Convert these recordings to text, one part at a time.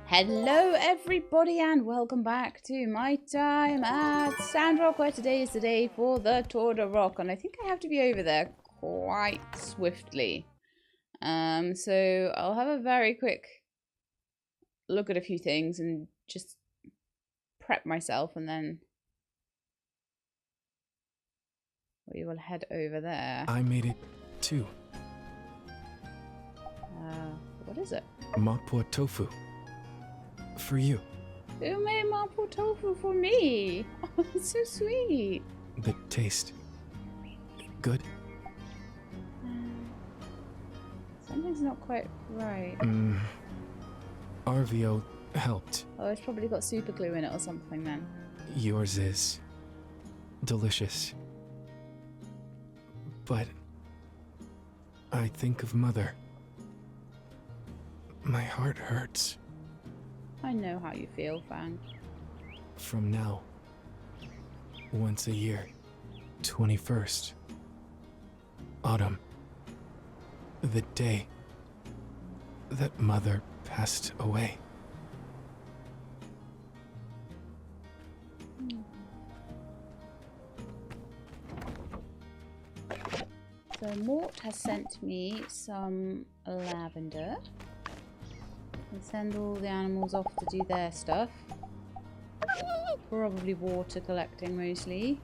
Hello everybody and welcome back to my time at Sandrock, where today is the day for the Tour de Rock, and I think I have to be over there quite swiftly. So I'll have a very quick look at a few things and just prep myself, and then we will head over there. I made it too. What is it? Mapo tofu. For you. Who made mapo tofu for me? Oh, that's so sweet. The taste. Good? Something's not quite right. RVO helped. Oh, it's probably got super glue in it or something then. Yours is delicious. But I think of Mother. My heart hurts. I know how you feel, Fang. From now, once a year, 21st, autumn, the day that Mother passed away. So Mort has sent me some lavender. And send all the animals off to do their stuff. Probably water collecting mostly.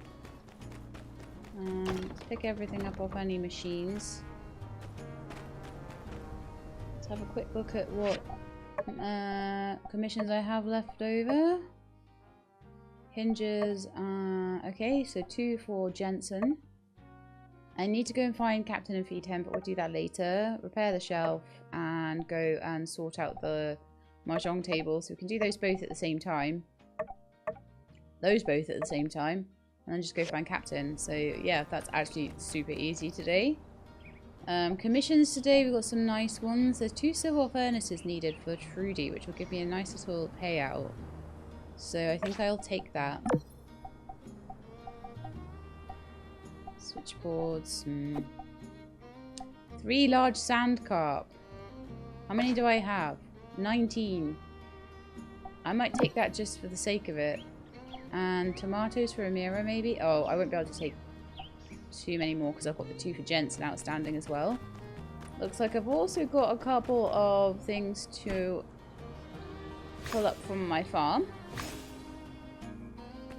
Let's pick everything up off any machines. Let's have a quick look at what commissions I have left over. Hinges, okay, so 2 for Jensen. I need to go and find Captain and feed him, but we'll do that later. Repair the shelf and go and sort out the mahjong table. So we can do those both at the same time. Those both at the same time. And then just go find Captain. So yeah, that's actually super easy today. Commissions today, we've got some nice ones. There's 2 silver furnaces needed for Trudy, which will give me a nice little payout. So I think I'll take that. Switchboards. 3 large sand carp. How many do I have? 19. I might take that just for the sake of it. And tomatoes for Amira, maybe? Oh, I won't be able to take too many more because I've got the 2 for Jensen outstanding as well. Looks like I've also got a couple of things to pull up from my farm.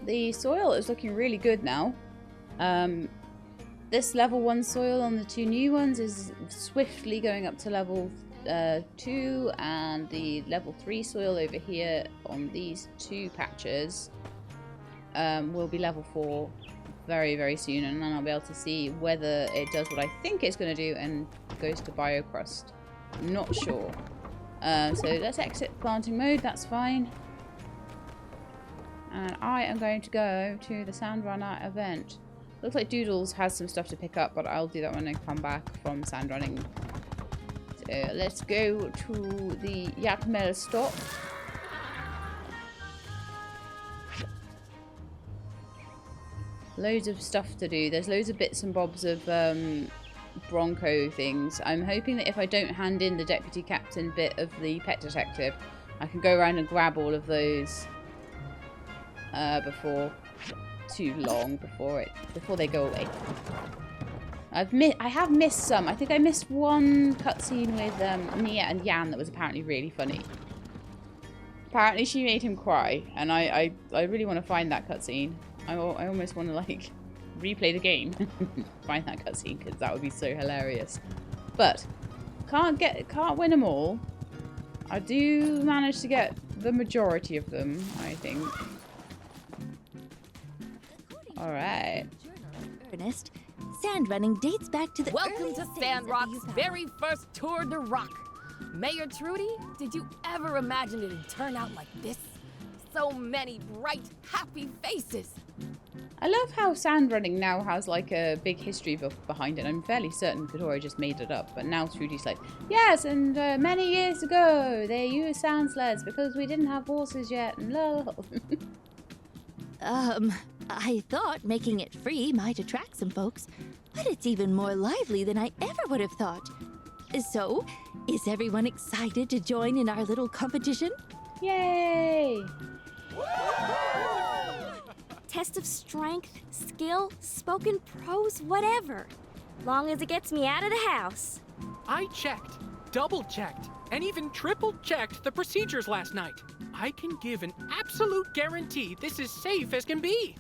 The soil is looking really good now. This level 1 soil on the 2 new ones is swiftly going up to level 2, and the level 3 soil over here on these 2 patches will be level 4 very, very soon, and then I'll be able to see whether it does what I think it's going to do and goes to biocrust. Not sure. So let's exit planting mode, that's fine. And I am going to go to the Sandrunning event. Looks like Doodles has some stuff to pick up, but I'll do that when I come back from Sandrunning. So let's go to the Yakmel stop. Loads of stuff to do. There's loads of bits and bobs of Bronco things. I'm hoping that if I don't hand in the deputy captain bit of the pet detective, I can go around and grab all of those before too long, before they go away. I have missed some. I think I missed one cutscene with Nia and Yan that was apparently really funny. Apparently she made him cry, and I really want to find that cutscene. I almost want to like replay the game, find that cutscene, because that would be so hilarious. But can't win them all. I do manage to get the majority of them, I think. All right. Ernest, Sandrunning dates back to the Welcome to Sandrock's very first Tour de Rock. Mayor Trudy, did you ever imagine it'd turn out like this? So many bright, happy faces. I love how Sandrunning now has like a big history book behind it. I'm fairly certain Katori just made it up, but now Trudy's like, yes, and many years ago they used sand sleds because we didn't have horses yet, and lol. I thought making it free might attract some folks, but it's even more lively than I ever would have thought. So, is everyone excited to join in our little competition? Yay! Test of strength, skill, spoken prose, whatever. Long as it gets me out of the house. I checked, double-checked, and even triple-checked the procedures last night. I can give an absolute guarantee this is safe as can be.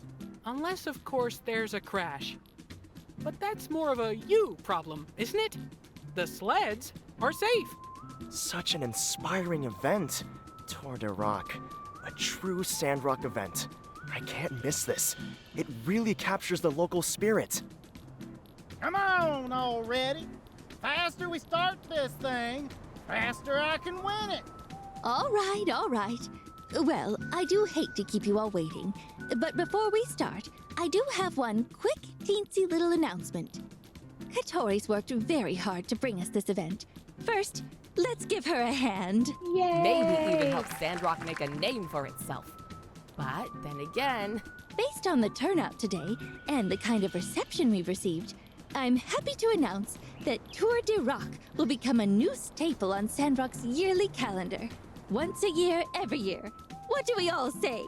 Unless, of course, there's a crash. But that's more of a you problem, isn't it? The sleds are safe. Such an inspiring event. Tour de Rock. A true Sandrock event. I can't miss this. It really captures the local spirit. Come on already. Faster we start this thing, faster I can win it. All right, all right. Well, I do hate to keep you all waiting, but before we start, I do have one quick, teensy little announcement. Katori's worked very hard to bring us this event. First, let's give her a hand. Yay! Maybe even help Sandrock make a name for itself. But then again, Based on the turnout today and the kind of reception we've received, I'm happy to announce that Tour de Rock will become a new staple on Sandrock's yearly calendar. Once a year, every year. What do we all say?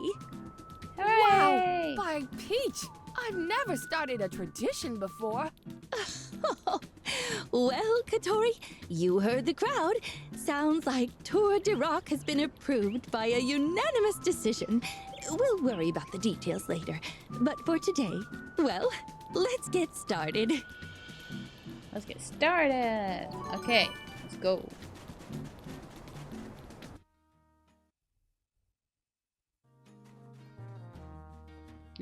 Hooray! wow, by Peach, I've never started a tradition before. Well, Katori, you heard the crowd. Sounds like Tour de Rock has been approved by a unanimous decision. We'll worry about the details later. But for today, well, let's get started. Let's get started. Okay, let's go.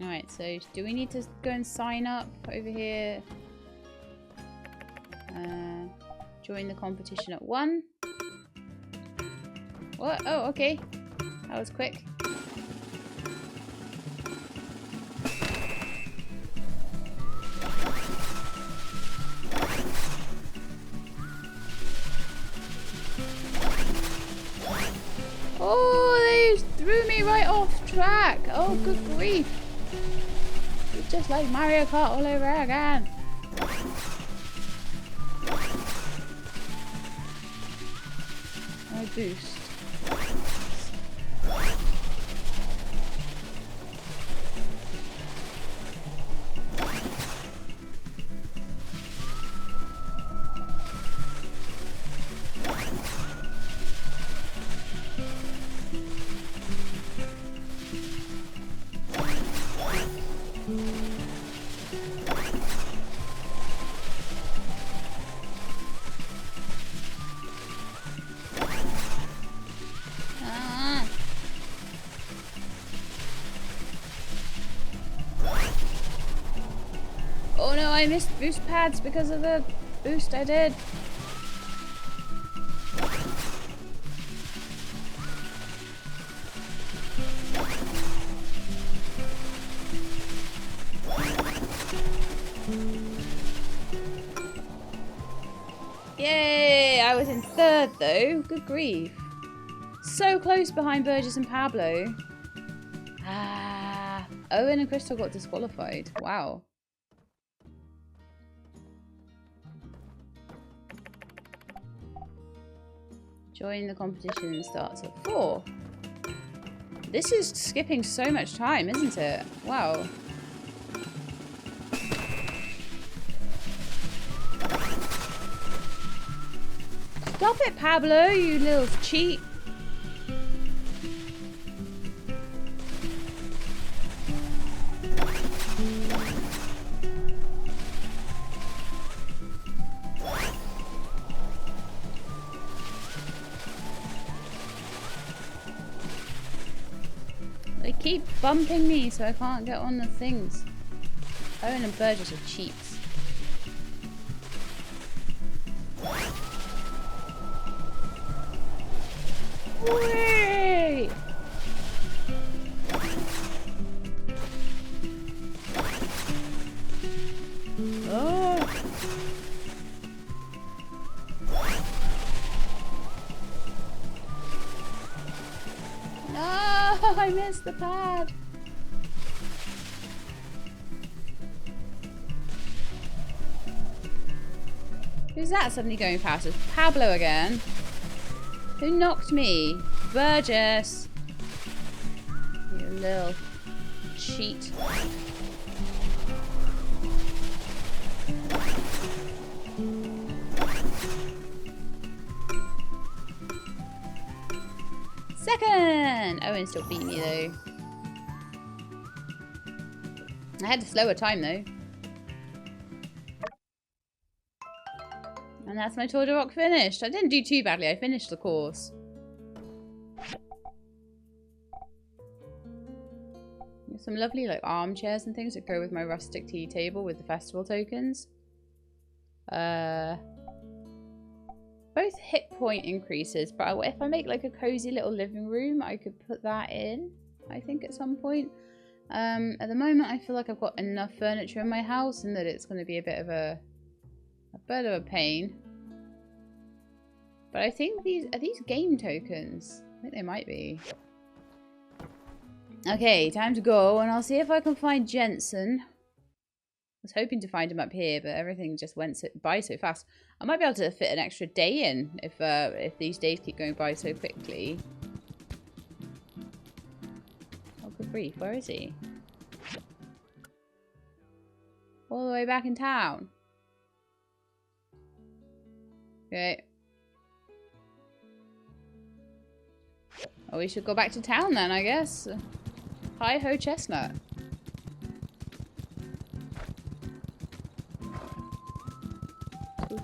Alright, so do we need to go and sign up over here? Join the competition at 1. What? Oh, okay. That was quick. Oh, they threw me right off track. Oh, good grief. It's just like Mario Kart all over again. I boost. Oh no, I missed boost pads because of the boost I did. Yay! I was in 3rd though. Good grief. So close behind Burgess and Pablo. Ah. Owen and Crystal got disqualified. Wow. Join the competition starts at 4. This is skipping so much time, isn't it? Wow. Stop it, Pablo, you little cheat. They keep bumping me so I can't get on the things. Owen and Burgess are cheats. Whee! Oh! No, I missed the pad. Who's that suddenly going past us? Pablo again. Who knocked me? Burgess. You little cheat. Second! Owen still beat me though. I had a slower time though. And that's my Tour de Rock finished. I didn't do too badly. I finished the course. There's some lovely like armchairs and things that go with my rustic tea table with the festival tokens. Both hit point increases, but if I make like a cozy little living room, I could put that in, I think, at some point. At the moment, I feel like I've got enough furniture in my house and that it's going to be a bit of a pain. But I think are these game tokens? I think they might be. Okay, time to go, and I'll see if I can find Jensen. I was hoping to find him up here, but everything just went by so fast. I might be able to fit an extra day in if these days keep going by so quickly. Oh, good grief, where is he? All the way back in town. Okay. Oh, we should go back to town then, I guess. Hi-ho, Chestnut.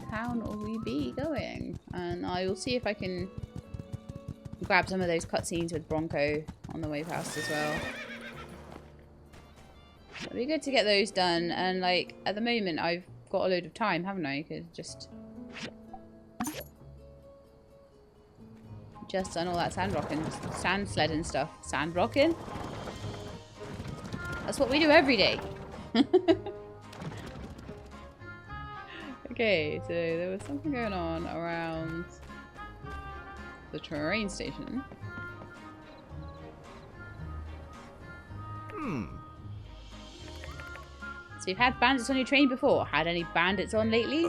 Town will we be going? And I will see if I can grab some of those cutscenes with Bronco on the way past as well. It'll be good to get those done, and like at the moment I've got a load of time, haven't I? Could just done all that sandrocking, sand sledding stuff. Sandrocking? That's what we do every day. Okay, so there was something going on around the train station. So you've had bandits on your train before? Had any bandits on lately?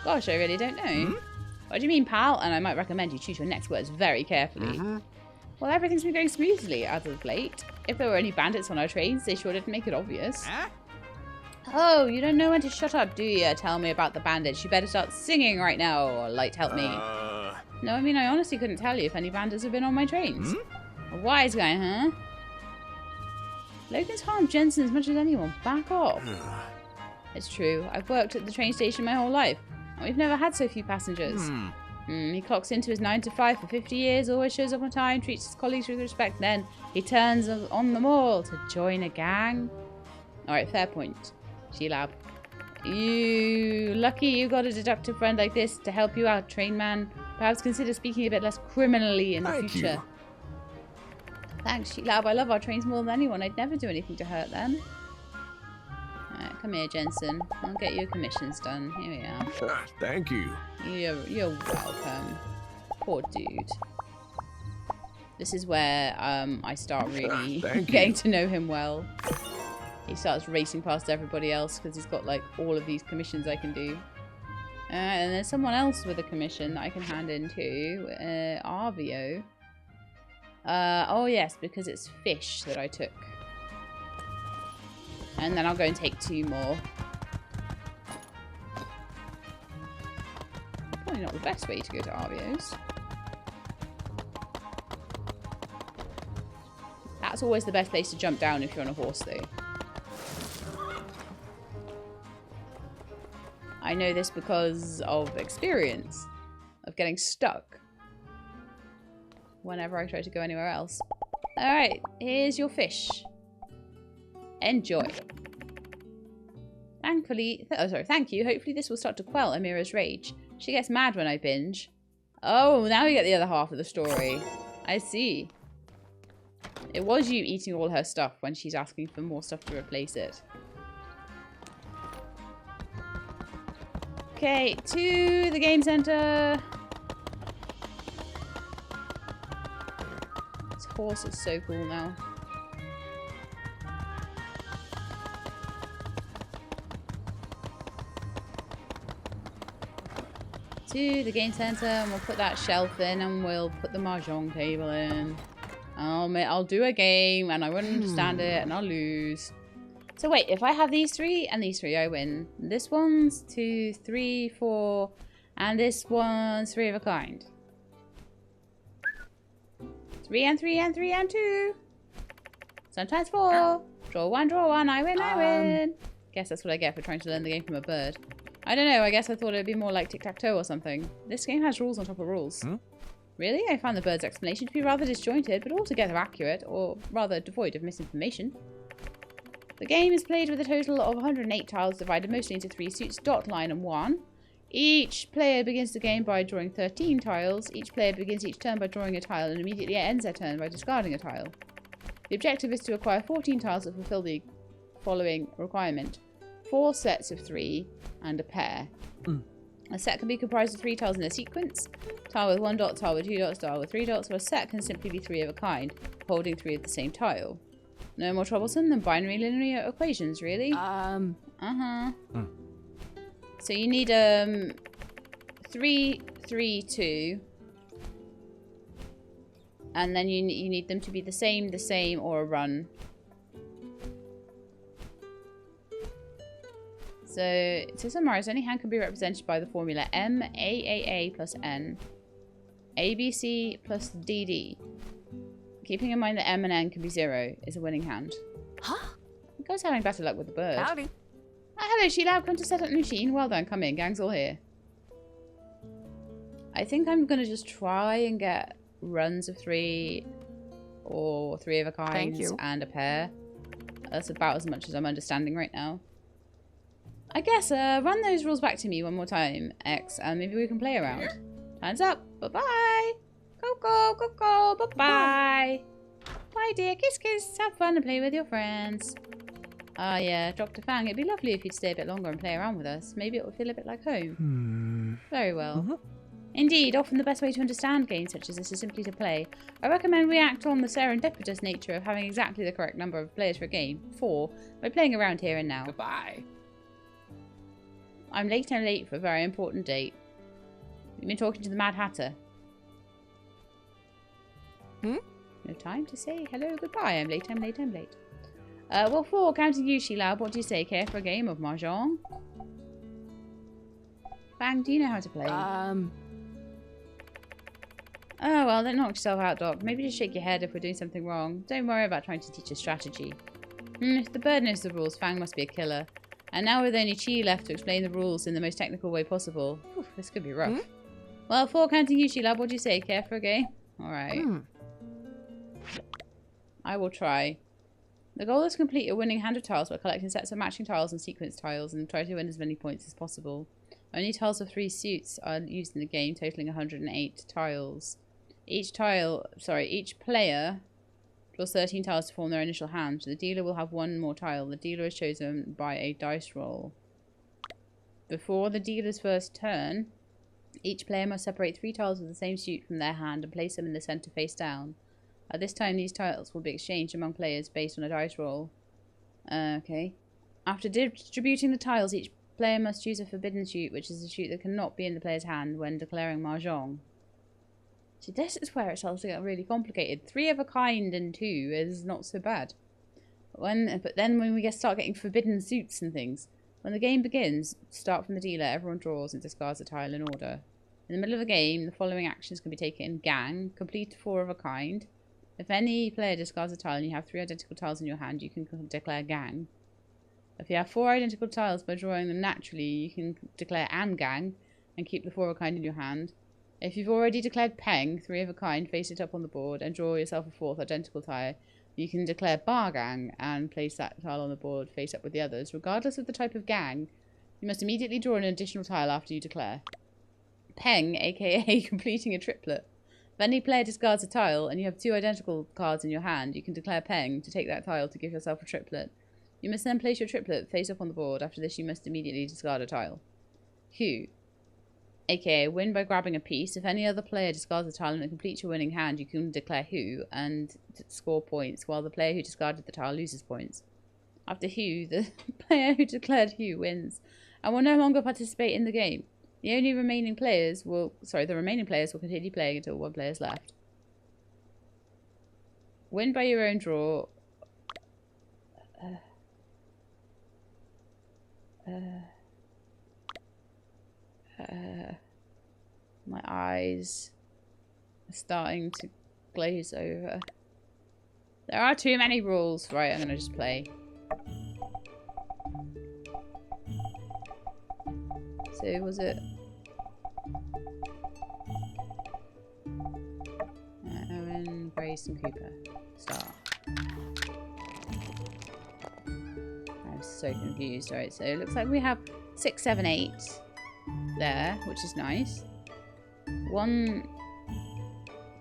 Gosh, I really don't know. What do you mean, pal? And I might recommend you choose your next words very carefully. Well, everything's been going smoothly as of late. If there were any bandits on our trains, they sure didn't make it obvious. Oh, you don't know when to shut up, do you? Tell me about the bandits. You better start singing right now, or light help me. No, I mean, I honestly couldn't tell you if any bandits have been on my trains. A wise guy, huh? Logan's harmed Jensen as much as anyone. Back off. It's true. I've worked at the train station my whole life. And we've never had so few passengers. He clocks into his 9 to 5 for 50 years, always shows up on time, treats his colleagues with respect. Then he turns on them all to join a gang. Alright, fair point. G-Lab. You lucky you got a deductive friend like this to help you out, train man. Perhaps consider speaking a bit less criminally in the future. Thanks, G-Lab. I love our trains more than anyone. I'd never do anything to hurt them. Alright, come here, Jensen. I'll get your commissions done. Here we are. Thank you. You're welcome. Poor dude. This is where I start really getting to know him well. He starts racing past everybody else because he's got like all of these commissions I can do. And there's someone else with a commission that I can hand in to. Arvio. Oh yes, because it's fish that I took. And then I'll go and take 2 more. Probably not the best way to go to Arvio's. That's always the best place to jump down if you're on a horse though. I know this because of experience of getting stuck whenever I try to go anywhere else. Alright, here's your fish. Enjoy. Thank you. Hopefully this will start to quell Amira's rage. She gets mad when I binge. Oh, now we get the other half of the story. I see. It was you eating all her stuff when she's asking for more stuff to replace it. Okay, to the game center. This horse is so cool now. to the game center and we'll put that shelf in and we'll put the mahjong table in. I'll do a game and I won't understand it and I'll lose. So wait, if I have these three and these three, I win. This one's 2, 3, 4, and this one's 3 of a kind. 3 and 3 and 3 and 2. Sometimes 4. Draw 1, I win, I win. Guess that's what I get for trying to learn the game from a bird. I don't know, I guess I thought it'd be more like tic-tac-toe or something. This game has rules on top of rules. Really? I found the bird's explanation to be rather disjointed, but altogether accurate, or rather devoid of misinformation. The game is played with a total of 108 tiles divided mostly into 3 suits, dot, line, and 1. Each player begins the game by drawing 13 tiles. Each player begins each turn by drawing a tile and immediately ends their turn by discarding a tile. The objective is to acquire 14 tiles that fulfill the following requirement. 4 sets of 3 and a pair. A set can be comprised of 3 tiles in a sequence. Tile with 1 dot, tile with 2 dots, tile with 3 dots, or a set can simply be 3 of a kind, holding 3 of the same tile. No more troublesome than binary linear equations, really. So you need 3, 3, 2. And then you need them to be the same, or a run. So, to summarize, any hand can be represented by the formula MAAA plus N, ABC plus DD. Keeping in mind that M and N can be 0 is a winning hand. Huh? You guys having better luck with the bird. Howdy. Hello, Sheila. I've come to set up the machine. Well done. Come in. Gang's all here. I think I'm going to just try and get runs of 3 or 3 of a kind and a pair. That's about as much as I'm understanding right now. I guess run those rules back to me one more time, X, and maybe we can play around. Hands up. Bye-bye. Go. Bye-bye. Bye, dear. Kiss, kiss. Have fun and play with your friends. Ah, yeah. Dr. Fang, it'd be lovely if you'd stay a bit longer and play around with us. Maybe it would feel a bit like home. Very well. Indeed, often the best way to understand games such as this is simply to play. I recommend we act on the serendipitous nature of having exactly the correct number of players for a game, 4, by playing around here and now. Goodbye. I'm late for a very important date. You've been talking to the Mad Hatter. No time to say hello, goodbye. I'm late. Well, 4, counting you, Sheila, what do you say? Care for a game of mahjong? Fang, do you know how to play? Oh, well, don't knock yourself out, Doc. Maybe just shake your head if we're doing something wrong. Don't worry about trying to teach us strategy. If the bird knows the rules, Fang must be a killer. And now with only Chi left to explain the rules in the most technical way possible. Whew, this could be rough. Well, 4, counting you, Sheila, what do you say? Care for a game? Alright. I will try. The goal is to complete a winning hand of tiles by collecting sets of matching tiles and sequence tiles and try to win as many points as possible. Only tiles of 3 suits are used in the game, totaling 108 tiles. Each player draws 13 tiles to form their initial hand. The dealer will have 1 more tile. The dealer is chosen by a dice roll. Before the dealer's first turn, each player must separate 3 tiles of the same suit from their hand and place them in the center face down. At this time, these tiles will be exchanged among players based on a dice roll. Okay. After distributing the tiles, each player must choose a forbidden suit, which is a suit that cannot be in the player's hand when declaring mahjong. So this is where it starts to get really complicated. 3 of a kind and 2 is not so bad. But then when we start getting forbidden suits and things, when the game begins, start from the dealer, everyone draws and discards a tile in order. In the middle of the game, the following actions can be taken. Gang, complete 4 of a kind. If any player discards a tile and you have 3 identical tiles in your hand, you can declare gang. If you have 4 identical tiles by drawing them naturally, you can declare an gang and keep the 4 of a kind in your hand. If you've already declared peng, 3 of a kind, face it up on the board and draw yourself a 4th identical tile, you can declare bar gang and place that tile on the board face up with the others. Regardless of the type of gang, you must immediately draw an additional tile after you declare. Peng, aka completing a triplet. If any player discards a tile and you have 2 identical cards in your hand, you can declare peng to take that tile to give yourself a triplet. You must then place your triplet face up on the board. After this, you must immediately discard a tile. Hue, aka win by grabbing a piece. If any other player discards a tile and completes your winning hand, you can declare Hue and score points, while the player who discarded the tile loses points. After Hue, the player who declared Hue wins and will no longer participate in the game. The remaining players will continue playing until one player is left. Win by your own draw. My eyes are starting to glaze over. There are too many rules. Right, I'm gonna just play. So was it? Owen, Grace, and Cooper. Start. I'm so confused. Right, so it looks like we have 6, 7, 8 there, which is nice. One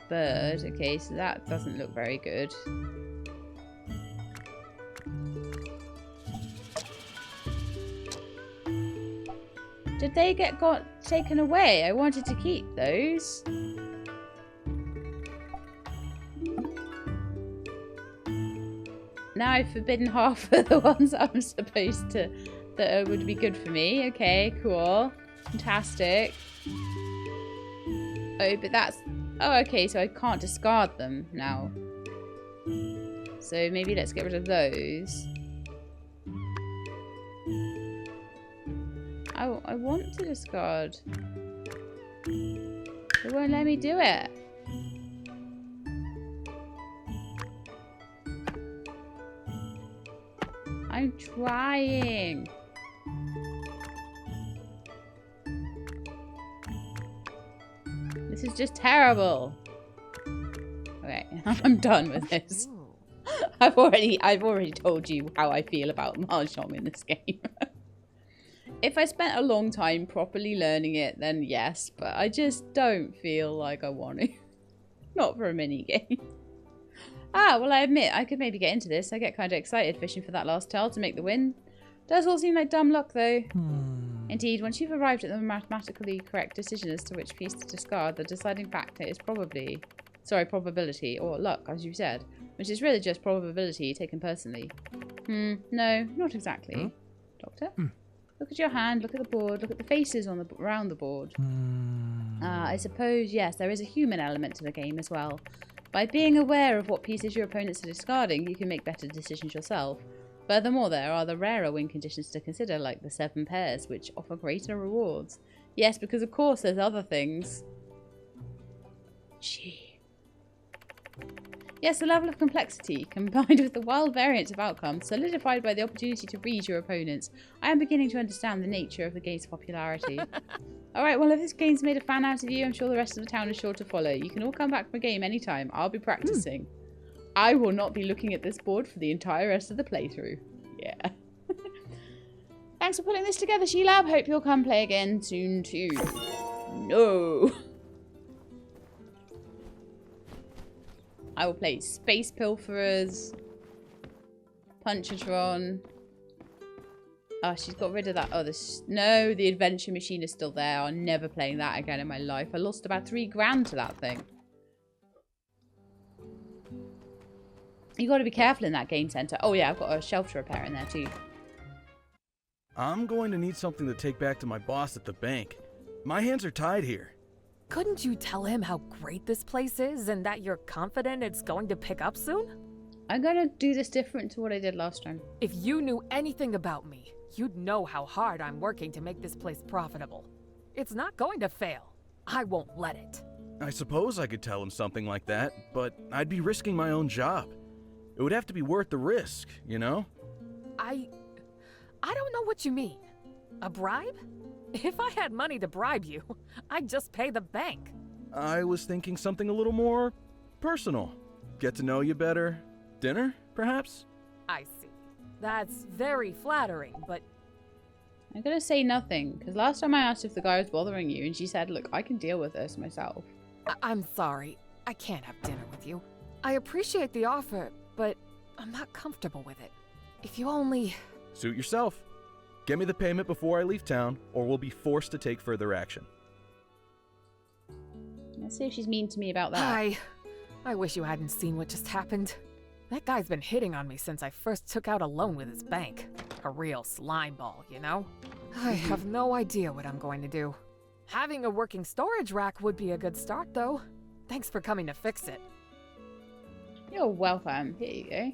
bird. Okay, so that doesn't look very good. Did they got taken away? I wanted to keep those. Now I've forbidden half of the ones I'm supposed to, that would be good for me. Okay, cool. Fantastic. Oh, but that's... Oh, okay, so I can't discard them now. So maybe let's get rid of those. I want to discard. They won't let me do it. I'm trying. This is just terrible. Okay, I'm done with this. I've already told you how I feel about mahjong in this game. If I spent a long time properly learning it, then yes, but I just don't feel like I want to. Not for a mini game. Ah, well, I admit I could maybe get into this. I get kind of excited fishing for that last tile to make the win. Does all seem like dumb luck, though. Indeed, once you've arrived at the mathematically correct decision as to which piece to discard, the deciding factor is probability, or luck, as you said, which is really just probability taken personally. No, not exactly. Doctor? Look at your hand, look at the board, look at the faces on around the board. I suppose, yes, there is a human element to the game as well. By being aware of what pieces your opponents are discarding, you can make better decisions yourself. Furthermore, there are the rarer win conditions to consider, like the 7 pairs, which offer greater rewards. Yes, because of course there's other things. Gee. Yes, the level of complexity, combined with the wild variance of outcomes, solidified by the opportunity to read your opponents. I am beginning to understand the nature of the game's popularity. Alright, well, if this game's made a fan out of you, I'm sure the rest of the town is sure to follow. You can all come back from a game anytime. I'll be practicing. I will not be looking at this board for the entire rest of the playthrough. Yeah. Thanks for putting this together, She-Lab. Hope you'll come play again soon, too. No. I will play Space Pilferers, Punchatron. Oh, she's got rid of that other... No, the Adventure Machine is still there. I'm never playing that again in my life. I lost about 3 grand to that thing. You got to be careful in that game centre. Oh yeah, I've got a shelf to repair in there too. I'm going to need something to take back to my boss at the bank. My hands are tied here. Couldn't you tell him how great this place is and that you're confident it's going to pick up soon? I'm going to do this different to what I did last time. If you knew anything about me, you'd know how hard I'm working to make this place profitable. It's not going to fail. I won't let it. I suppose I could tell him something like that, but I'd be risking my own job. It would have to be worth the risk, you know? I don't know what you mean. A bribe? If I had money to bribe you, I'd just pay the bank. I was thinking something a little more personal. Get to know you better. Dinner, perhaps? I see. That's very flattering, but... I'm going to say nothing, because last time I asked if the guy was bothering you, and she said, look, I can deal with this myself. I'm sorry. I can't have dinner with you. I appreciate the offer, but I'm not comfortable with it. If you only... Suit yourself. Get me the payment before I leave town, or we'll be forced to take further action. Let's see if she's mean to me about that. I wish you hadn't seen what just happened. That guy's been hitting on me since I first took out a loan with his bank. A real slime ball, you know? I have no idea what I'm going to do. Having a working storage rack would be a good start, though. Thanks for coming to fix it. You're welcome. Here you go.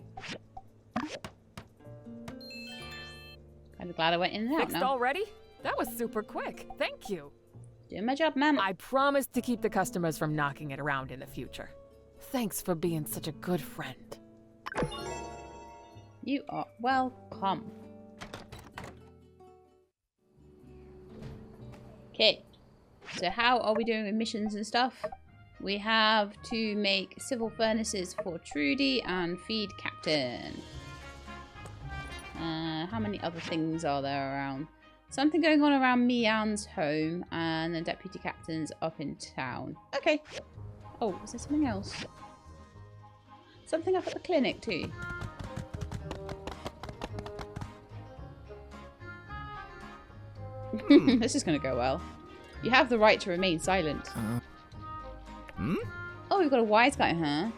Kind of glad I went in and out Fixed now. already? That was super quick. Thank you. Doing my job, ma'am. I promise to keep the customers from knocking it around in the future. Thanks for being such a good friend. You are welcome. Okay. So how are we doing with missions and stuff? We have to make civil furnaces for Trudy and feed Captain. How many other things are there around? Something going on around Mian's home, and the Deputy Captain's up in town. Okay. Oh, is there something else? Something up at the clinic too. This is going to go well. You have the right to remain silent. Oh, we've got a wise guy, huh?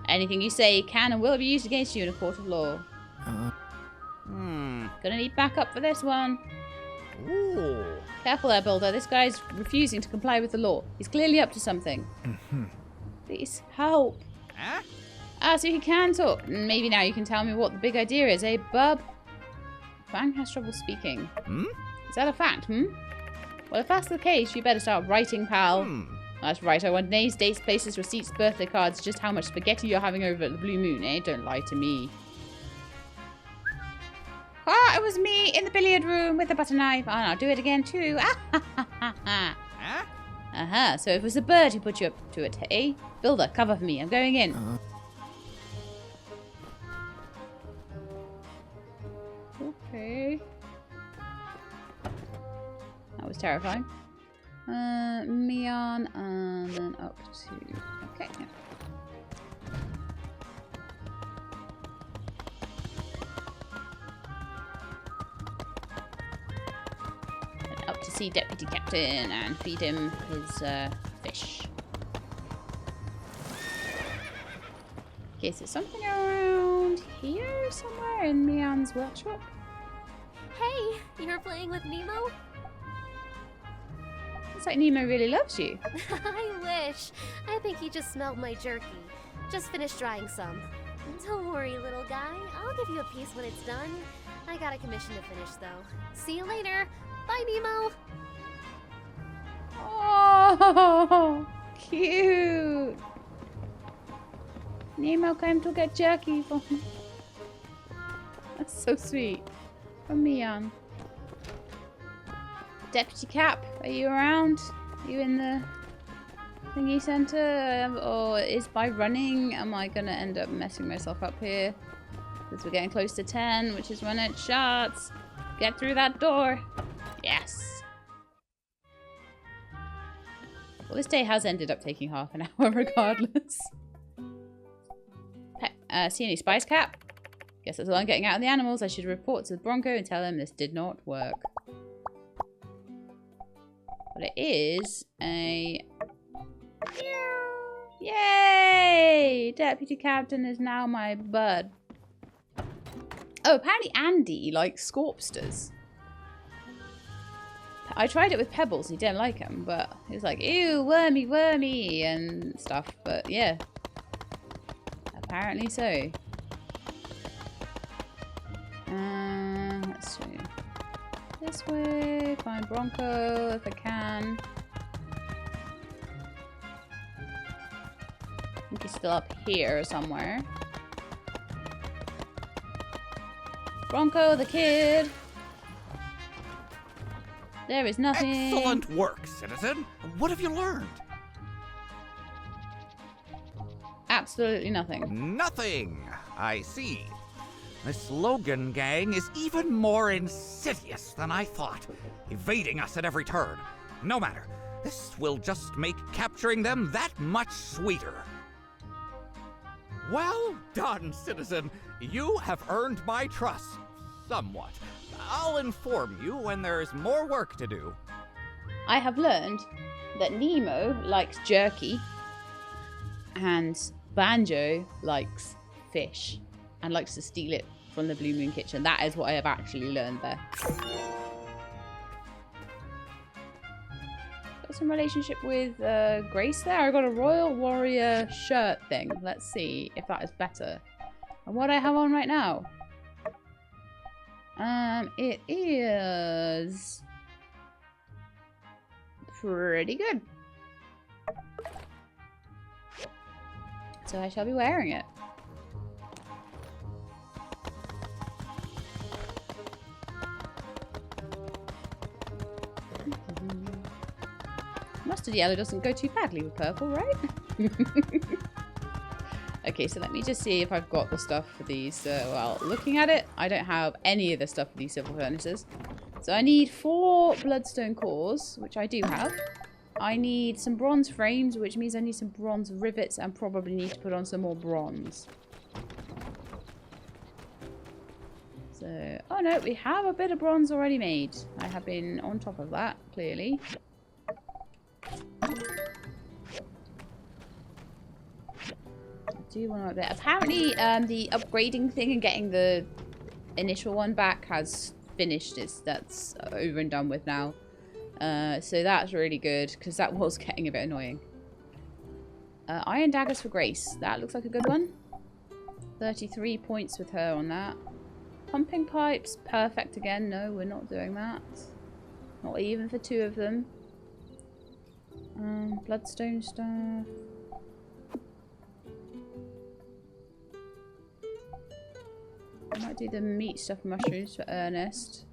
Anything you say can and will be used against you in a court of law. Gonna need backup for this one. Ooh. Careful there, Builder. This guy's refusing to comply with the law. He's clearly up to something. Please, help. Huh? So he can talk. Maybe now you can tell me what the big idea is, eh, bub? Fang has trouble speaking. Is that a fact, Well, if that's the case, you better start writing, pal. That's right, I want names, dates, places, receipts, birthday cards, just how much spaghetti you're having over at the Blue Moon, eh? Don't lie to me. Ah, it was me in the billiard room with the butter knife. Oh, and I'll do it again too. Huh? So it was the bird who put you up to it, eh? Builder, cover for me. I'm going in. Okay. That was terrifying. Mian, and then up to... Okay, yeah. And up to see Deputy Captain and feed him his fish. Okay, so something around here somewhere in Mian's workshop. Hey, you're playing with Nemo? Looks like Nemo really loves you. I wish. I think he just smelled my jerky. Just finished drying some. Don't worry, little guy. I'll give you a piece when it's done. I got a commission to finish, though. See you later. Bye, Nemo. Oh, cute. Nemo came to get jerky for me. That's so sweet. From Mian. Deputy Cap, are you around? Are you in the thingy center? Or is by running, am I gonna end up messing myself up here? Because we're getting close to 10, which is when it shuts. Get through that door. Yes. Well, this day has ended up taking half an hour regardless. See any spice, Cap? Guess that's all I'm getting out of the animals. I should report to the Bronco and tell him this did not work. But it is a... Yay! Deputy Captain is now my bud. Oh, apparently Andy likes Scorpsters. I tried it with Pebbles. He didn't like them, but he was like, ew, wormy, wormy, and stuff. But yeah. Apparently so. Let's see. This way. Find Bronco if I can. I think he's still up here somewhere. Bronco the kid. There is nothing. Excellent work, citizen. What have you learned? Absolutely nothing. Nothing. I see. This Logan gang is even more insidious than I thought, evading us at every turn. No matter. This will just make capturing them that much sweeter. Well done, citizen. You have earned my trust. Somewhat. I'll inform you when there's more work to do. I have learned that Nemo likes jerky and Banjo likes fish and likes to steal it from the Blue Moon Kitchen. That is what I have actually learned there. some relationship with Grace there? I got a Royal Warrior shirt thing. Let's see if that is better. And what I have on right now? It is pretty good. So I shall be wearing it. Mustard yellow doesn't go too badly with purple, right? Okay, so let me just see if I've got the stuff for these. Well, looking at it, I don't have any of the stuff for these silver furnaces. So I need 4 bloodstone cores, which I do have. I need some bronze frames, which means I need some bronze rivets and probably need to put on some more bronze. So, oh no, we have a bit of bronze already made. I have been on top of that, clearly. Do want to update. Apparently, the upgrading thing and getting the initial one back has finished. That's over and done with now. So that's really good because that was getting a bit annoying. Iron daggers for Grace. That looks like a good one. 33 points with her on that. Pumping pipes, perfect again. No, we're not doing that. Not even for 2 of them. Bloodstone stuff. I might do the meat stuff mushrooms for Ernest.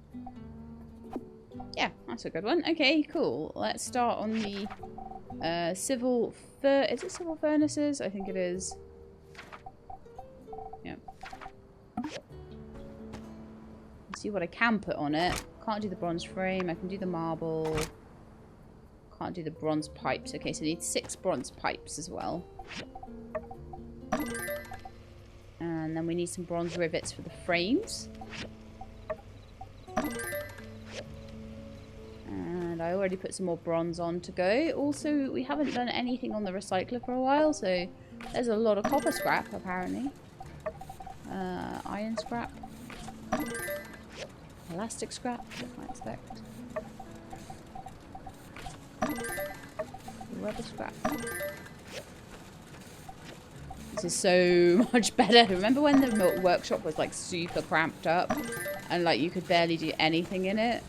Yeah, that's a good one. Okay, cool. Let's start on the is it civil furnaces? I think it is. Yep. Let's see what I can put on it. Can't do the bronze frame. I can do the marble. Can't do the bronze pipes. Okay, so I need 6 bronze pipes as well. And then we need some bronze rivets for the frames. And I already put some more bronze on to go. Also, we haven't done anything on the recycler for a while, so there's a lot of copper scrap, apparently. Iron scrap. Elastic scrap, I expect. Rubber scrap. This is so much better. Remember when the workshop was like super cramped up and like you could barely do anything in it?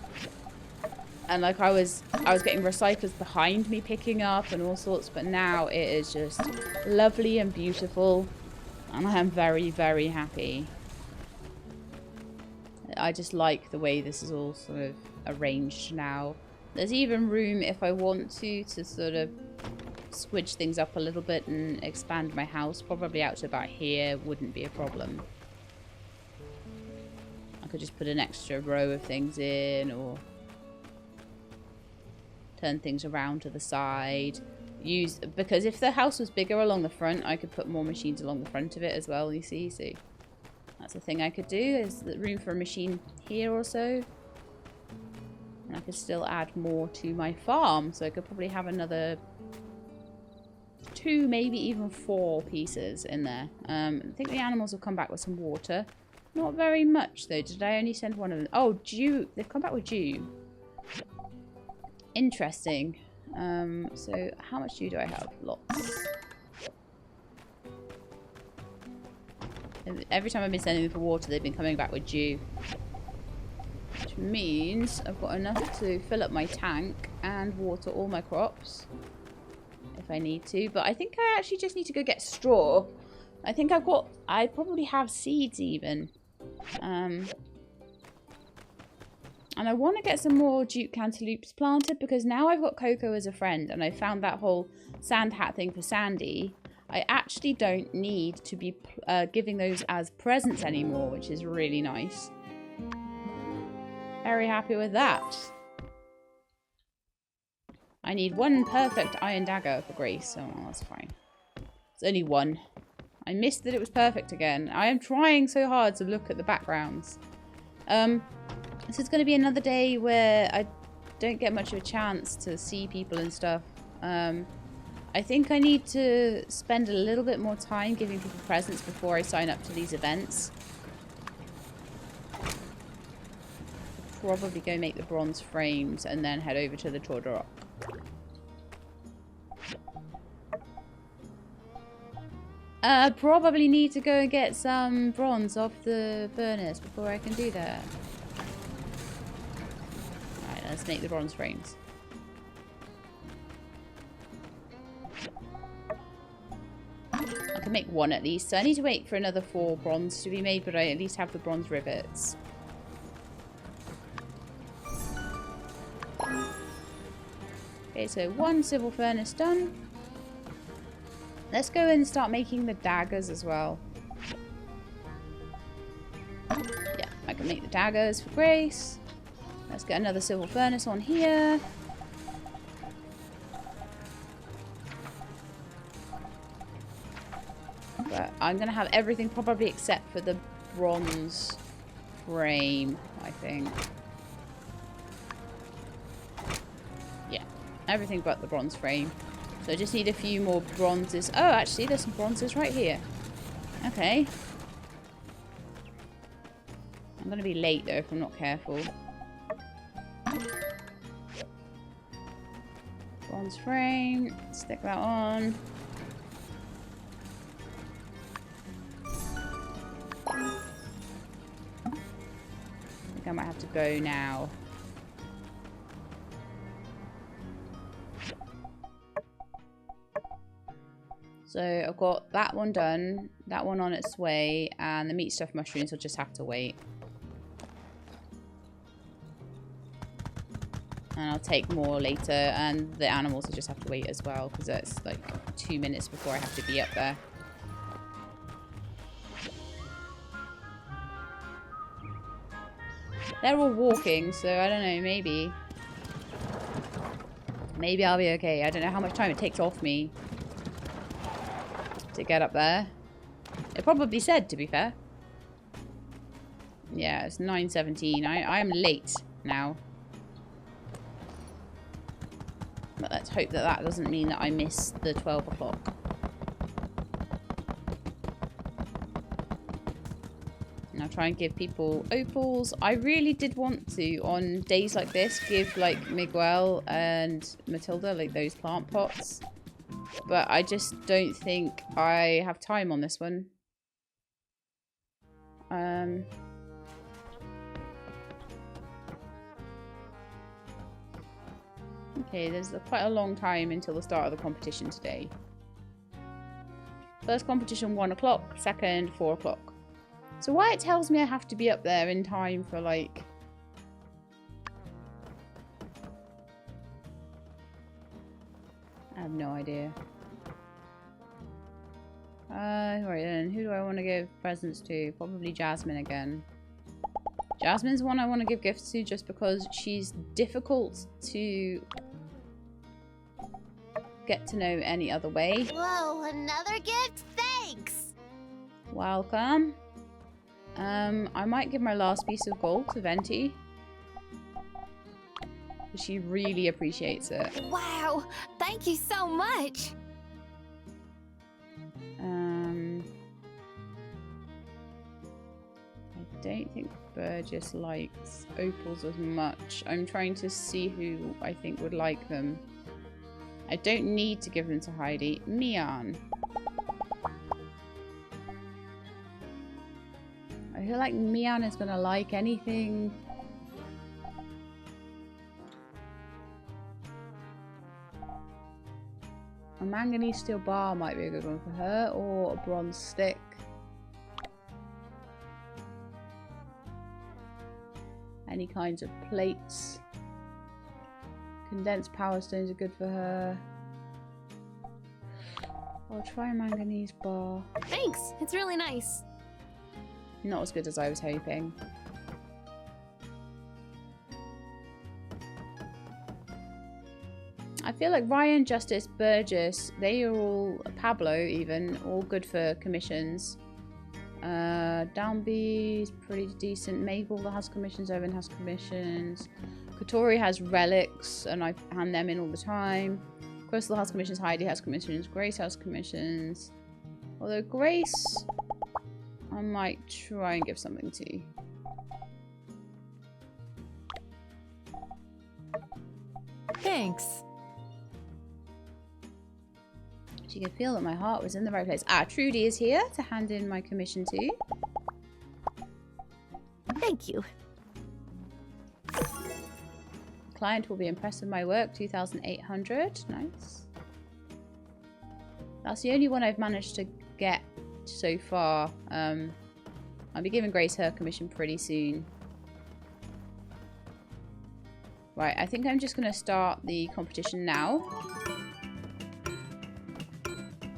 And like I was getting recyclers behind me picking up and all sorts, but now it is just lovely and beautiful and I am very, very happy. I just like the way this is all sort of arranged now. There's even room if I want to sort of switch things up a little bit and expand my house. Probably out to about here wouldn't be a problem. I could just put an extra row of things in or turn things around to the side. Because if the house was bigger along the front, I could put more machines along the front of it as well, you see. So that's a thing I could do, is the room for a machine here or so. And I could still add more to my farm. So I could probably have another 2, maybe even 4 pieces in there. I think the animals will come back with some water. Not very much though. Did I only send one of them? Oh, dew. They've come back with dew. Interesting. So how much dew do I have? Lots. Every time I've been sending them for water, they've been coming back with dew. Which means I've got enough to fill up my tank and water all my crops. If I need to. But I think I actually just need to go get straw. I think I probably have seeds even. And I want to get some more Duke cantaloupes planted because now I've got Coco as a friend and I found that whole sand hat thing for Sandy. I actually don't need to be giving those as presents anymore, which is really nice. Very happy with that. I need 1 perfect iron dagger for Grace. Oh, that's fine. It's only 1. I missed that it was perfect again. I am trying so hard to look at the backgrounds. This is going to be another day where I don't get much of a chance to see people and stuff. I think I need to spend a little bit more time giving people presents before I sign up to these events. Probably go make the bronze frames and then head over to the Tour de Rock. Probably need to go and get some bronze off the furnace before I can do that. Alright, let's make the bronze frames. I can make one at least, so I need to wait for another 4 bronze to be made, but I at least have the bronze rivets. Okay, so 1 civil furnace done. Let's go and start making the daggers as well. Yeah, I can make the daggers for Grace. Let's get another civil furnace on here. But I'm going to have everything probably except for the bronze frame, I think. Yeah, everything but the bronze frame. So I just need a few more bronzes. Oh, actually, there's some bronzes right here. Okay. I'm going to be late, though, if I'm not careful. Bronze frame. Stick that on. I think I might have to go now. So I've got that one done, that one on its way, and the meat stuffed mushrooms will just have to wait. And I'll take more later, and the animals will just have to wait as well, because it's like 2 minutes before I have to be up there. They're all walking, so I don't know, maybe. Maybe I'll be okay. I don't know how much time it takes off me to get up there. It probably said, to be fair. Yeah, it's 9:17. I am late now. But let's hope that that doesn't mean that I miss the 12 o'clock. And I'll try and give people opals. I really did want to, on days like this, give like Miguel and Matilda like those plant pots. But I just don't think I have time on this one. Okay, there's quite a long time until the start of the competition today. First competition 1 o'clock, second 4 o'clock. So why it tells me I have to be up there in time for like... I have no idea. Right then, who do I want to give presents to? Probably Jasmine again. Jasmine's one I want to give gifts to just because she's difficult to get to know any other way. Whoa, another gift? Thanks! Welcome. I might give my last piece of gold to Venti. She really appreciates it. Wow, thank you so much. I don't think Burgess likes opals as much. I'm trying to see who I think would like them. I don't need to give them to Heidi. Mian. I feel like Mian is gonna like anything. A manganese steel bar might be a good one for her, or a bronze stick. Any kinds of plates. Condensed power stones are good for her. I'll try a manganese bar. Thanks, it's really nice. Not as good as I was hoping. I feel like Ryan, Justice, Burgess, they are all, Pablo even, all good for commissions. Downby's pretty decent. Mabel has commissions, Owen has commissions. Katori has relics, and I hand them in all the time. Crystal has commissions, Heidi has commissions, Grace has commissions. Although Grace, I might try and give something to. Thanks. She could feel that my heart was in the right place. Ah, Trudy is here to hand in my commission to. Thank you. Client will be impressed with my work. 2,800. Nice. That's the only one I've managed to get so far. I'll be giving Grace her commission pretty soon. Right, I think I'm just going to start the competition now.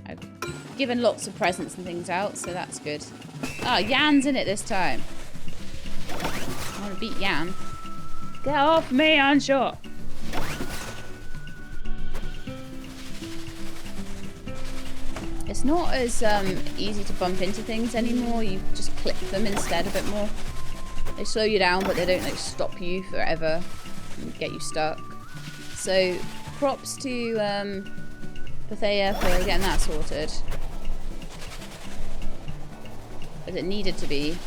I've given lots of presents and things out, so that's good. Ah, Yan's in it this time. I want to beat Yan. Get off me, Unsure! It's not as easy to bump into things anymore. You just clip them instead a bit more. They slow you down, but they don't like stop you forever and get you stuck. So props to Bethea for getting that sorted. As it needed to be.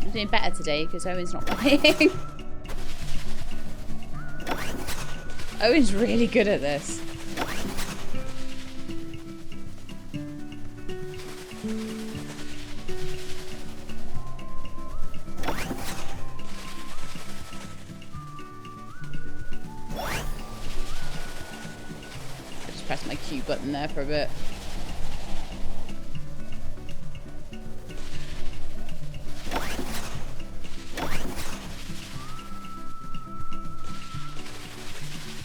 I'm doing better today because Owen's not playing. Owen's really good at this. I just pressed my Q button there for a bit.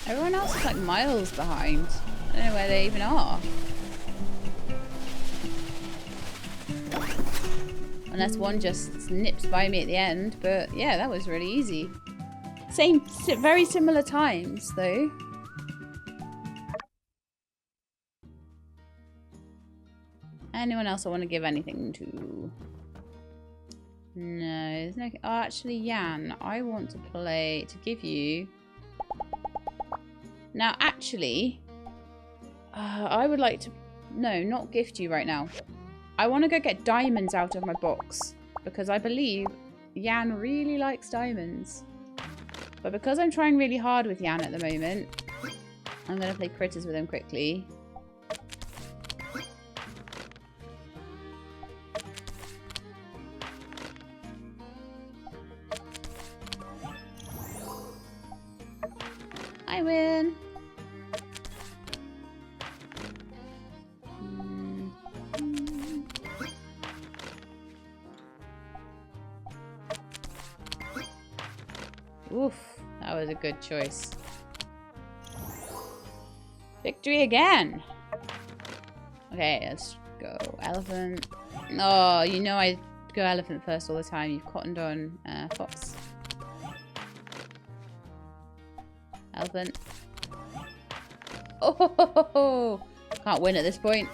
Everyone else is like miles behind. I don't know where they even are. Unless one just nips by me at the end. But yeah, that was really easy. Very similar times though. Anyone else I want to give anything to? No, there's no. Oh, actually, Yan, I want to give you. Now, actually, I would like to... No, not gift you right now. I want to go get diamonds out of my box. Because I believe Yan really likes diamonds. But because I'm trying really hard with Yan at the moment, I'm going to play critters with him quickly. I win. Oof, that was a good choice. Victory again. Okay, let's go elephant. Oh, you know I go elephant first all the time. You've cottoned on fox. Elephant. Oh, can't win at this point.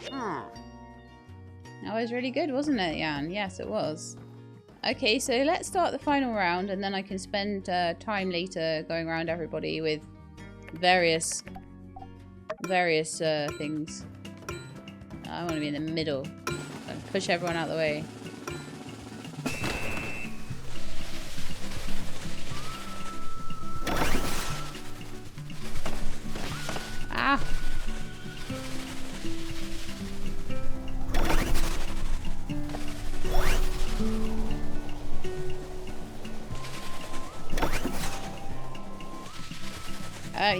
That was really good, wasn't it, Yan? Yes, it was. Okay, so let's start the final round, and then I can spend time later going around everybody with various things. I want to be in the middle and push everyone out of the way. Ah!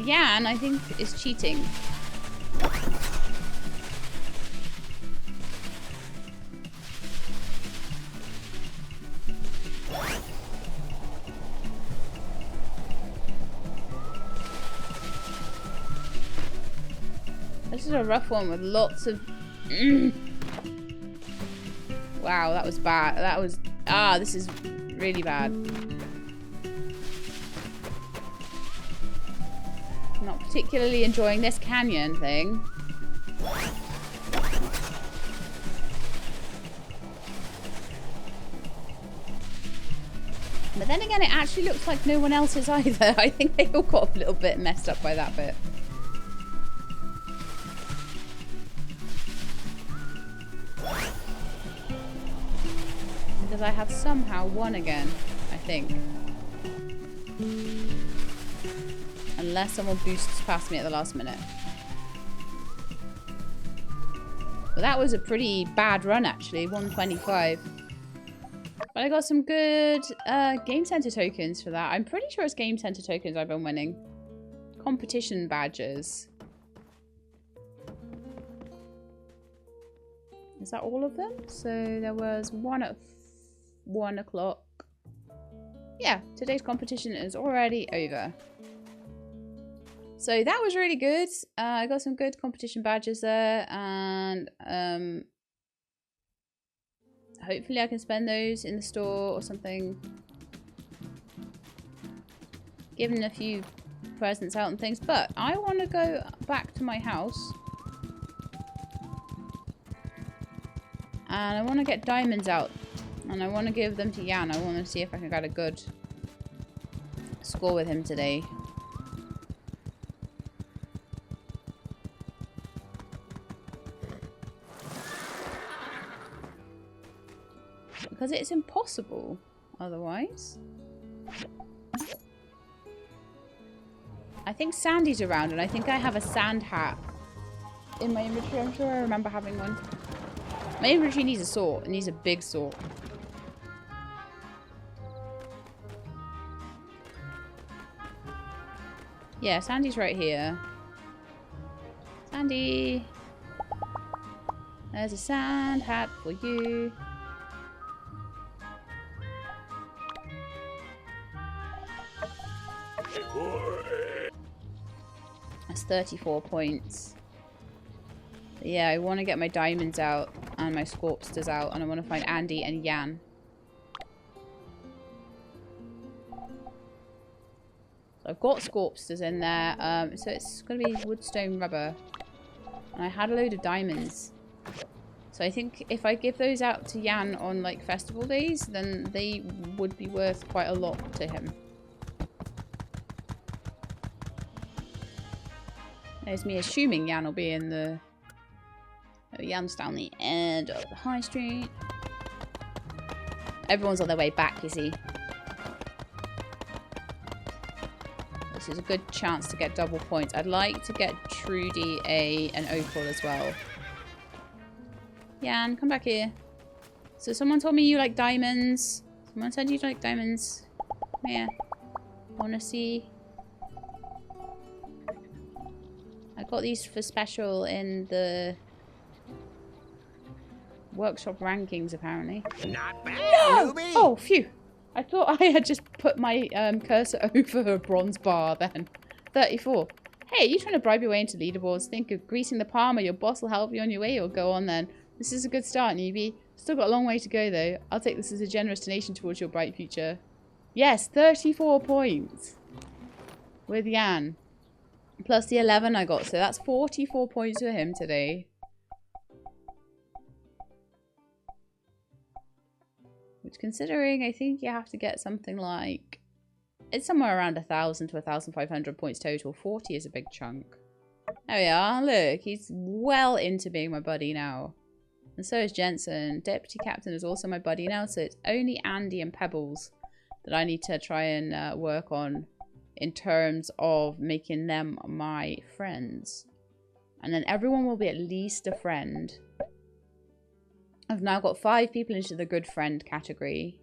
Yan, I think, is cheating. This is a rough one with lots of... Wow, that was bad. That was... Ah, this is really bad. Not particularly enjoying this canyon thing. But then again, it actually looks like no one else is either. I think they all got a little bit messed up by that bit. Because I have somehow won again, I think. Unless someone boosts past me at the last minute. But that was a pretty bad run, actually. 125. But I got some good Game Center tokens for that. I'm pretty sure it's Game Center tokens I've been winning. Competition badges. Is that all of them? So there was one at 1 o'clock. Yeah, today's competition is already over. So that was really good. I got some good competition badges there, and hopefully I can spend those in the store or something. Giving a few presents out and things, but I want to go back to my house. And I want to get diamonds out. And I want to give them to Jan. I want to see if I can get a good score with him today. Because it's impossible otherwise. I think Sandy's around, and I think I have a sand hat in my inventory. I'm sure I remember having one. My inventory needs a sort. It needs a big sort. Yeah, Sandy's right here. Sandy! There's a sand hat for you. That's 34 points. But yeah, I want to get my diamonds out and my scorpsters out, and I want to find Andy and Jan. So I've got scorpsters in there, so it's going to be wood, stone, rubber. And I had a load of diamonds. So I think if I give those out to Jan on like festival days, then they would be worth quite a lot to him. There's me assuming Jan will be in the... Oh, Jan's down the end of the high street. Everyone's on their way back, you see. This is a good chance to get double points. I'd like to get Trudy an opal as well. Jan, come back here. So someone told me you like diamonds. Someone said you like diamonds. Come here. I want to see... I got these for special in the workshop rankings, apparently. Not bad, No! newbie. Oh, phew. I thought I had just put my cursor over a bronze bar then. 34. Hey, are you trying to bribe your way into leaderboards? Think of greasing the palm, or your boss will help you on your way, or go on then. This is a good start, newbie. Still got a long way to go, though. I'll take this as a generous donation towards your bright future. Yes, 34 points. With Jan. Plus the 11 I got, so that's 44 points for him today. Which, considering, I think you have to get something like... It's somewhere around 1,000 to 1,500 points total. 40 is a big chunk. There we are. Look, he's well into being my buddy now. And so is Jensen. Deputy Captain is also my buddy now, so it's only Andy and Pebbles that I need to try and work on in terms of making them my friends. And then everyone will be at least a friend. I've now got 5 people into the good friend category.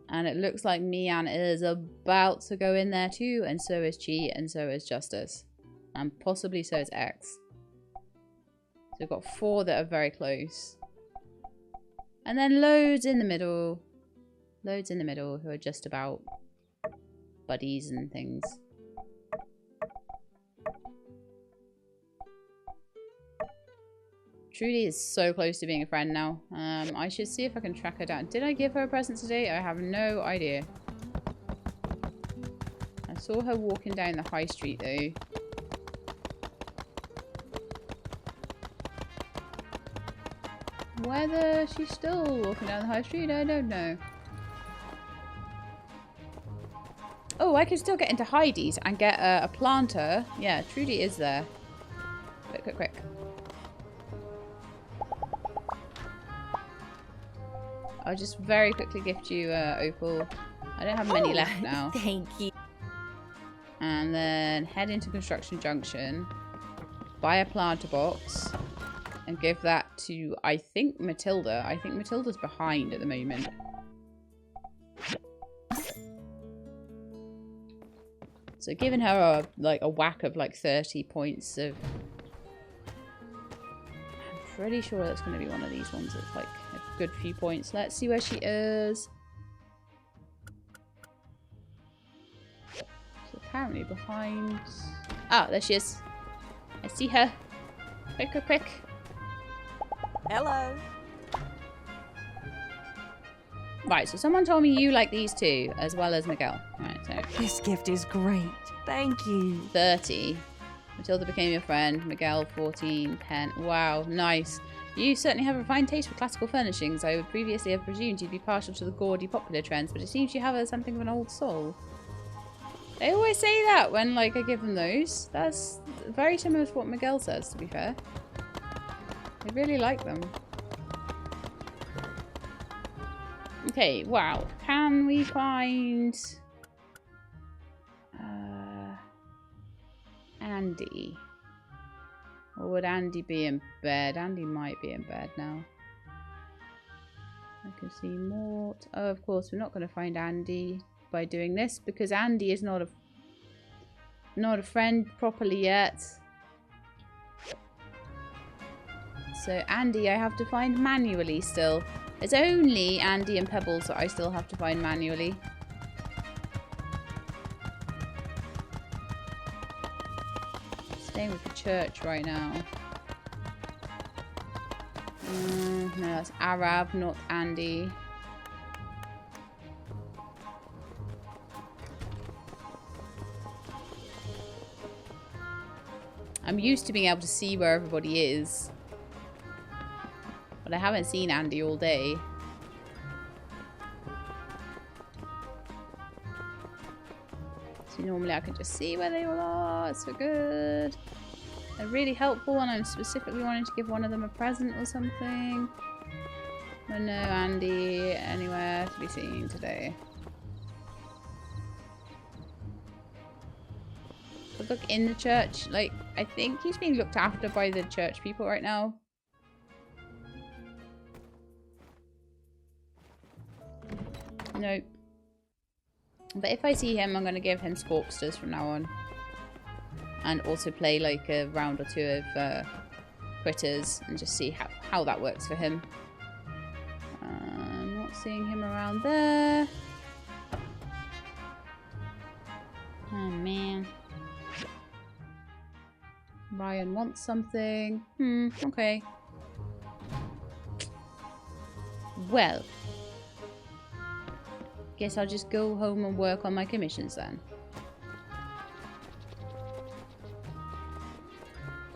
And it looks like Mian is about to go in there too. And so is Chi, and so is Justice. And possibly so is X. So we've got 4 that are very close. And then loads in the middle. Loads in the middle who are just about buddies and things. Trudy is so close to being a friend now. I should see if I can track her down. Did I give her a present today? I have no idea. I saw her walking down the high street though. Whether she's still walking down the high street, I don't know. Oh, I can still get into Heidi's and get a planter. Yeah, Trudy is there. Quick, quick, quick. I'll just very quickly gift you Opal. I don't have many left now. Thank you. And then head into Construction Junction. Buy a planter box. And give that to, I think, Matilda. I think Matilda's behind at the moment. So giving her a whack of like 30 points of... I'm pretty sure that's going to be one of these ones that's like a good few points. Let's see where she is. So apparently behind... Ah, there she is. I see her. Quick, quick, quick. Hello. Right, so someone told me you like these two, as well as Miguel. Right, so... This gift is great. Thank you. 30. Matilda became your friend. Miguel, 14. 10. Wow, nice. You certainly have a fine taste for classical furnishings. I would previously have presumed you'd be partial to the gaudy popular trends, but it seems you have something of an old soul. They always say that when, like, I give them those. That's very similar to what Miguel says, to be fair. I really like them. Okay, wow. Can we find... Andy? Or would Andy be in bed? Andy might be in bed now. I can see Mort. Oh, of course, we're not going to find Andy by doing this because Andy is not a friend properly yet. So Andy I have to find manually still. It's only Andy and Pebbles that I still have to find manually. Staying with the church right now. No, that's Arab, not Andy. I'm used to being able to see where everybody is. But I haven't seen Andy all day. So normally I can just see where they all are. It's so good. They're really helpful and I'm specifically wanting to give one of them a present or something. But no Andy anywhere to be seen today. But look, in the church, like, I think he's being looked after by the church people right now. Nope. But if I see him, I'm going to give him Scorpsters from now on. And also play like a round or two of critters and just see how that works for him. I'm not seeing him around there. Oh man. Ryan wants something. Okay. Well. Guess I'll just go home and work on my commissions then.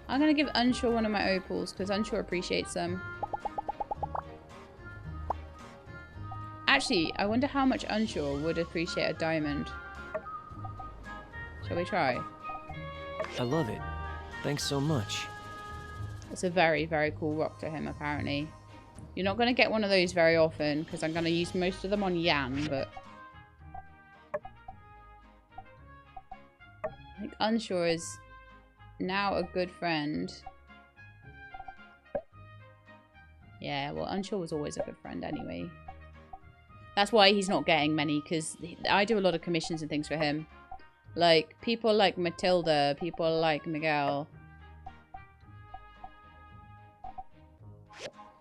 I'm going to give Unsure one of my opals because Unsure appreciates them. Actually, I wonder how much Unsure would appreciate a diamond. Shall we try? I love it. Thanks so much. It's a very, very cool rock to him, apparently. You're not going to get one of those very often because I'm going to use most of them on Yan, but... I think Unsure is now a good friend. Yeah, well, Unsure was always a good friend anyway. That's why he's not getting many, because I do a lot of commissions and things for him. Like, people like Matilda, people like Miguel.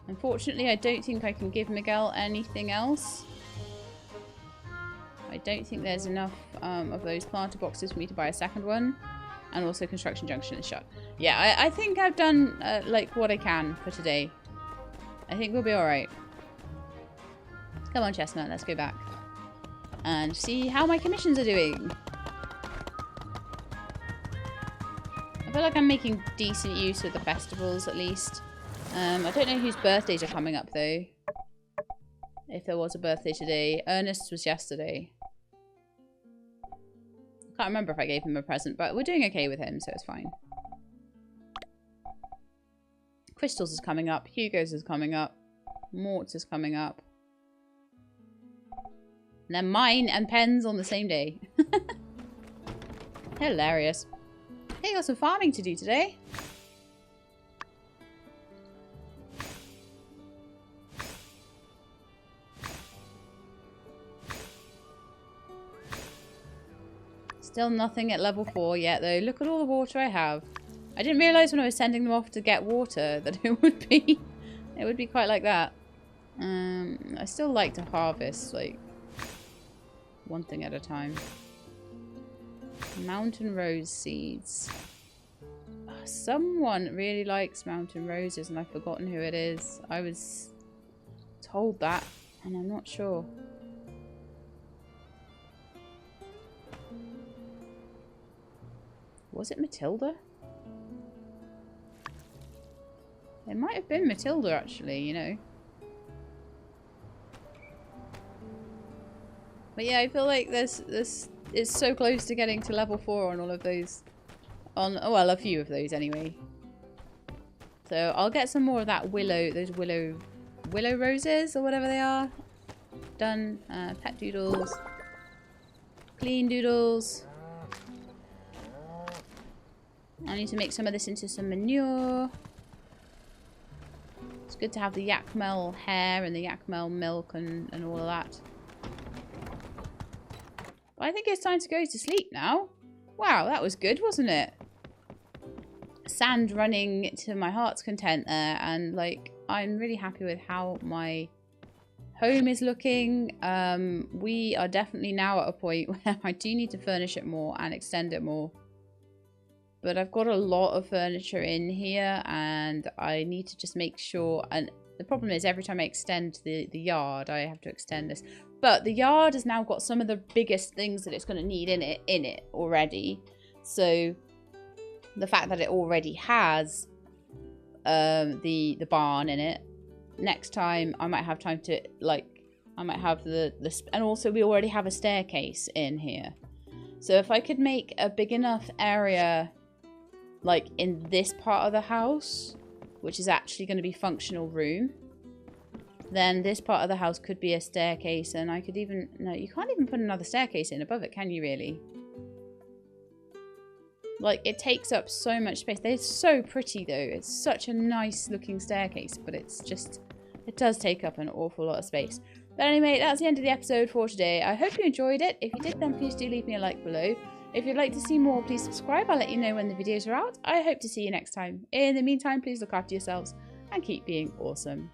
Unfortunately, I don't think I can give Miguel anything else. I don't think there's enough of those planter boxes for me to buy a second one. And also Construction Junction is shut. Yeah, I think I've done like what I can for today. I think we'll be alright. Come on, Chestnut, let's go back. And see how my commissions are doing. I feel like I'm making decent use of the festivals at least. I don't know whose birthdays are coming up though. If there was a birthday today. Ernest's was yesterday. I can't remember if I gave him a present, but we're doing okay with him, so it's fine. Crystal's is coming up. Hugo's is coming up. Mort's is coming up. And then mine and Penn's on the same day. Hilarious. Hey, got some farming to do today. Still nothing at level 4 yet, though. Look at all the water I have. I didn't realise when I was sending them off to get water that it would be quite like that. I still like to harvest, like, one thing at a time. Mountain rose seeds. Oh, someone really likes mountain roses and I've forgotten who it is. I was told that and I'm not sure. Was it Matilda? It might have been Matilda actually, you know. But yeah, I feel like this is so close to getting to level 4 on all of those. Well, a few of those anyway. So I'll get some more of that those willow roses or whatever they are. Done. Pet doodles. Clean doodles. I need to make some of this into some manure. It's good to have the yakmel hair and the yakmel milk and all of that. I think it's time to go to sleep now. Wow, that was good, wasn't it? Sand running to my heart's content there, and like I'm really happy with how my home is looking. We are definitely now at a point where I do need to furnish it more and extend it more. But I've got a lot of furniture in here and I need to just make sure, and the problem is every time I extend the yard, I have to extend this. But the yard has now got some of the biggest things that it's going to need in it already. So the fact that it already has the barn in it, next time I might have time to, like, I might have and also we already have a staircase in here. So if I could make a big enough area, like in this part of the house, which is actually going to be functional room, then this part of the house could be a staircase, and I could even... No, you can't even put another staircase in above it, can you really? Like, it takes up so much space. They're so pretty, though. It's such a nice looking staircase, but it's just... It does take up an awful lot of space. But anyway, that's the end of the episode for today. I hope you enjoyed it. If you did, then please do leave me a like below. If you'd like to see more, please subscribe. I'll let you know when the videos are out. I hope to see you next time. In the meantime, please look after yourselves and keep being awesome.